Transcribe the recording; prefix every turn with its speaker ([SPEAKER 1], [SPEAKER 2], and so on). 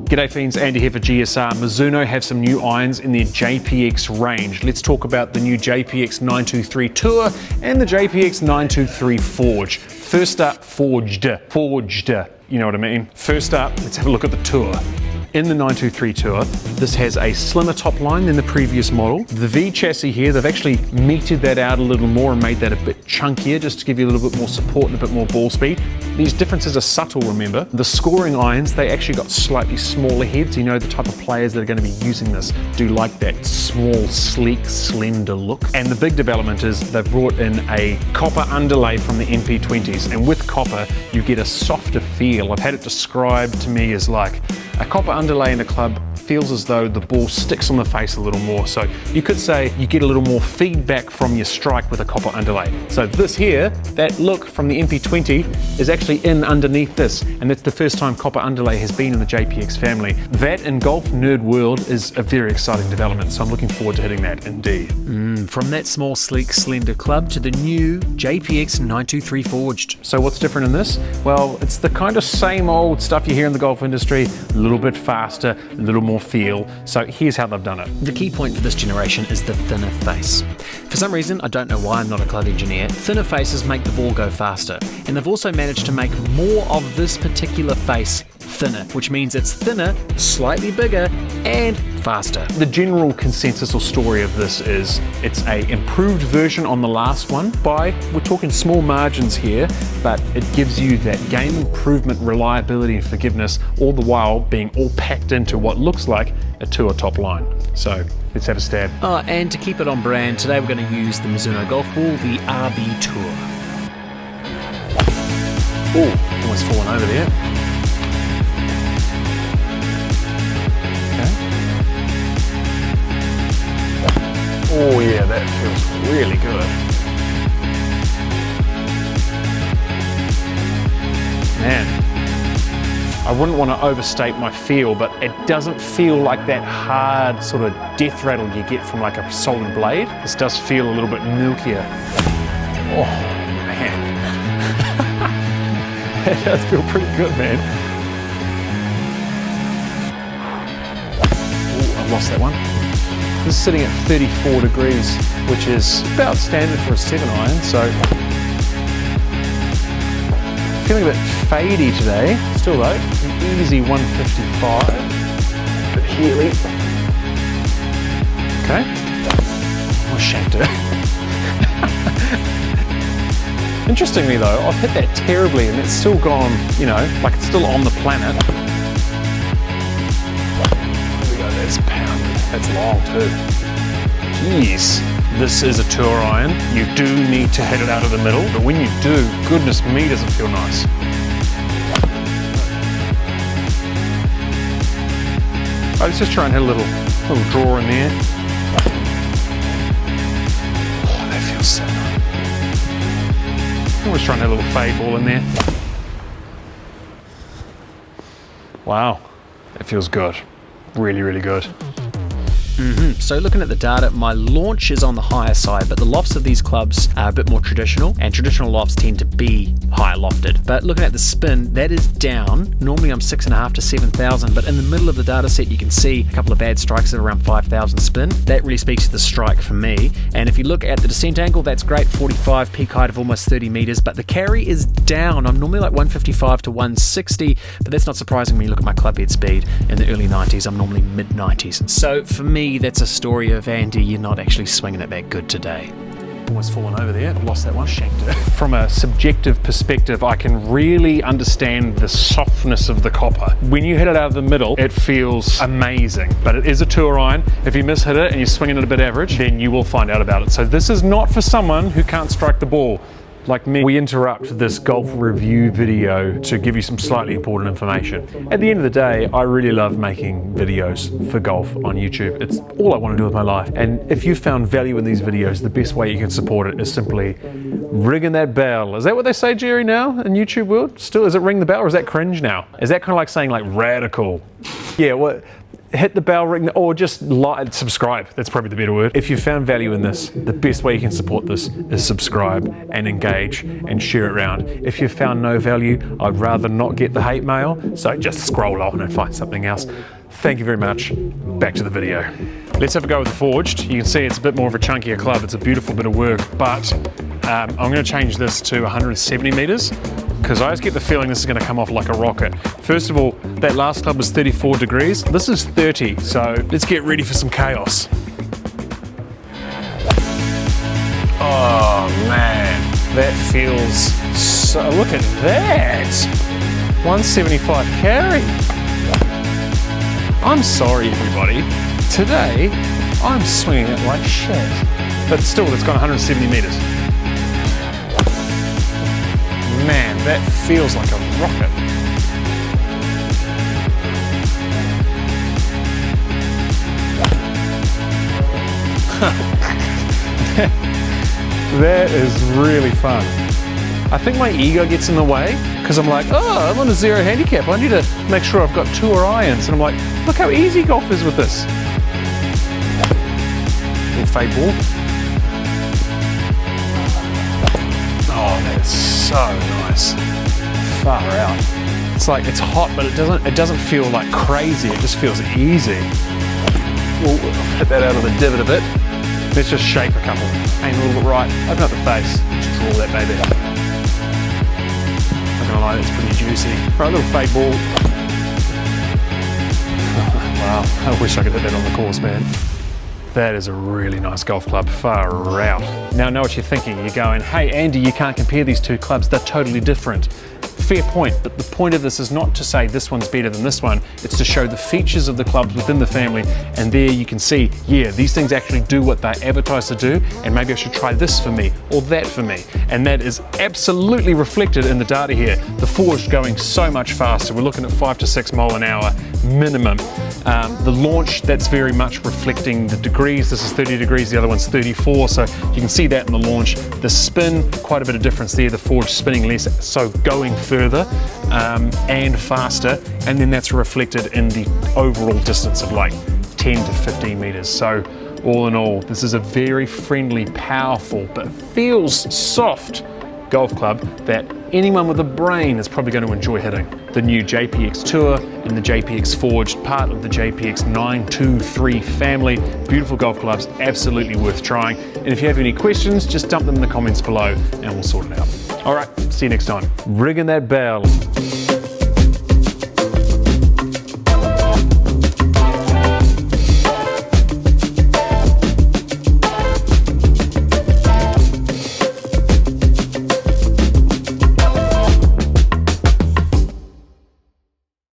[SPEAKER 1] G'day fiends, Andy here for GSR. Mizuno have some new irons in their JPX range. Let's talk about the new JPX 923 Tour and the JPX 923 Forge. First up, Forged, you know what I mean? First up, let's have a look at the Tour. In the 923 Tour, this has a slimmer top line than the previous model. The V chassis here, they've actually metered that out a little more and made that a bit chunkier just to give you a little bit more support and a bit more ball speed. These differences are subtle, remember. The scoring irons, they actually got slightly smaller heads. You know, the type of players that are going to be using this do like that small, sleek, slender look. And the big development is they've brought in a copper underlay from the NP20s. And with copper, you get a softer feel. I've had it described to me as like a copper underlay in a club feels as though the ball sticks on the face a little more. So you could say you get a little more feedback from your strike with a copper underlay. So this here, that look from the MP20 is actually in underneath this. And that's the first time copper underlay has been in the JPX family. That in golf nerd world is a very exciting development. So I'm looking forward to hitting that indeed.
[SPEAKER 2] From that small, sleek, slender club to the new JPX 923 Forged.
[SPEAKER 1] So what's different in this? Well, it's the kind of same old stuff you hear in the golf industry, a little bit faster, a little more feel. So here's how they've done it.
[SPEAKER 2] The key point for this generation is the thinner face. For some reason, I don't know why, I'm not a club engineer, thinner faces make the ball go faster. And they've also managed to make more of this particular face thinner, which means it's thinner, slightly bigger, and faster.
[SPEAKER 1] The general consensus or story of this is it's a improved version on the last one we're talking small margins here, but it gives you that game improvement, reliability and forgiveness, all the while being all packed into what looks like a Tour top line. So let's have a stab.
[SPEAKER 2] Oh, and to keep it on brand, today we're going to use the Mizuno golf ball, the RB Tour.
[SPEAKER 1] Oh, almost fallen over there. Oh yeah, that feels really good. Man, I wouldn't want to overstate my feel, but it doesn't feel like that hard sort of death rattle you get from like a solid blade. This does feel a little bit milkier. Oh man, that does feel pretty good, man. Oh, I lost that one. This is sitting at 34 degrees, which is about standard for a 7 iron, so feeling a bit fadey today. Still though, an easy 155. Bit heely. Okay. I shanked it. Interestingly though, I've hit that terribly and it's still gone, you know, like it's still on the planet. There we go, that's pounded. That's long too. Jeez, this is a Tour iron. You do need to hit it out of the middle, but when you do, goodness me, does it feel nice. Right, let's just try and hit a little draw in there. Oh, that feels so nice. Always trying to hit a little fade ball in there. Wow, that feels good. Really, really good.
[SPEAKER 2] So looking at the data, my launch is on the higher side, but the lofts of these clubs are a bit more traditional, and traditional lofts tend to be higher lofted. But looking at the spin, that is down. Normally I'm 6.5 to 7,000, but in the middle of the data set you can see a couple of bad strikes at around 5,000 spin. That really speaks to the strike for me. And if you look at the descent angle, that's great, 45, peak height of almost 30 meters, but the carry is down. I'm normally like 155 to 160, but that's not surprising when you look at my club head speed in the early 90s. I'm normally mid 90s. So for me, that's a story of Andy, you're not actually swinging it that good today.
[SPEAKER 1] Almost fallen over there, lost that one, shanked it. From a subjective perspective, I can really understand the softness of the copper. When you hit it out of the middle, it feels amazing, but it is a Tour iron. If you mishit it and you're swinging it a bit average, then you will find out about it. So this is not for someone who can't strike the ball. Like me, we interrupt this golf review video to give you some slightly important information. At the end of the day, I really love making videos for golf on YouTube. It's all I want to do with my life. And if you found value in these videos, the best way you can support it is simply ringing that bell. Is that what they say, Jerry, now in YouTube world? Still, is it ring the bell or is that cringe now? Is that kind of like saying like radical? Yeah, well, hit the bell ring, or just like, subscribe. That's probably the better word. If you found value in this, the best way you can support this is subscribe and engage and share it around. If you found no value, I'd rather not get the hate mail, so just scroll on and find something else. Thank you very much. Back to the video. Let's have a go with the forged. You can see it's a bit more of a chunkier club. It's a beautiful bit of work, but I'm going to change this to 170 meters because I always get the feeling this is going to come off like a rocket. First of all, that last club was 34 degrees. This is 30, so let's get ready for some chaos. Oh man, that feels so, look at that. 175 carry. I'm sorry everybody, today I'm swinging it like shit. But still, it's got 170 meters. Man, that feels like a rocket. That is really fun. I think my ego gets in the way because I'm like, oh, I'm on a 0 handicap. I need to make sure I've got tour irons. And I'm like, look how easy golf is with this. Little fade ball. Oh, that's so nice. Far out. It's like, it's hot, but it doesn't feel like crazy. It just feels easy. We'll hit that out of the divot a bit. Let's just shape a couple. Aim a little bit right. Open up the face. Just draw that baby up. Not gonna lie, that's pretty juicy. Right, a little fade ball. Wow, I wish I could hit that on the course, man. That is a really nice golf club, far out. Now I know what you're thinking. You're going, hey Andy, you can't compare these two clubs. They're totally different. Fair point, but the point of this is not to say this one's better than this one. It's to show the features of the clubs within the family, and there you can see, yeah, these things actually do what they're advertised to do, and maybe I should try this for me, or that for me. And that is absolutely reflected in the data here. The forged going so much faster. We're looking at 5 to 6 mile an hour minimum. The launch, that's very much reflecting the degrees. This is 30 degrees, the other one's 34, so you can see that in the launch. The spin, quite a bit of difference there. The forged spinning less, so going further and faster, and then that's reflected in the overall distance of like 10 to 15 meters. So all in all, this is a very friendly, powerful, but feels soft golf club that anyone with a brain is probably going to enjoy hitting. The new JPX Tour and the JPX Forged, part of the JPX 923 family. Beautiful golf clubs, absolutely worth trying. And if you have any questions, just dump them in the comments below and we'll sort it out. All right, see you next time. Rigging that bell.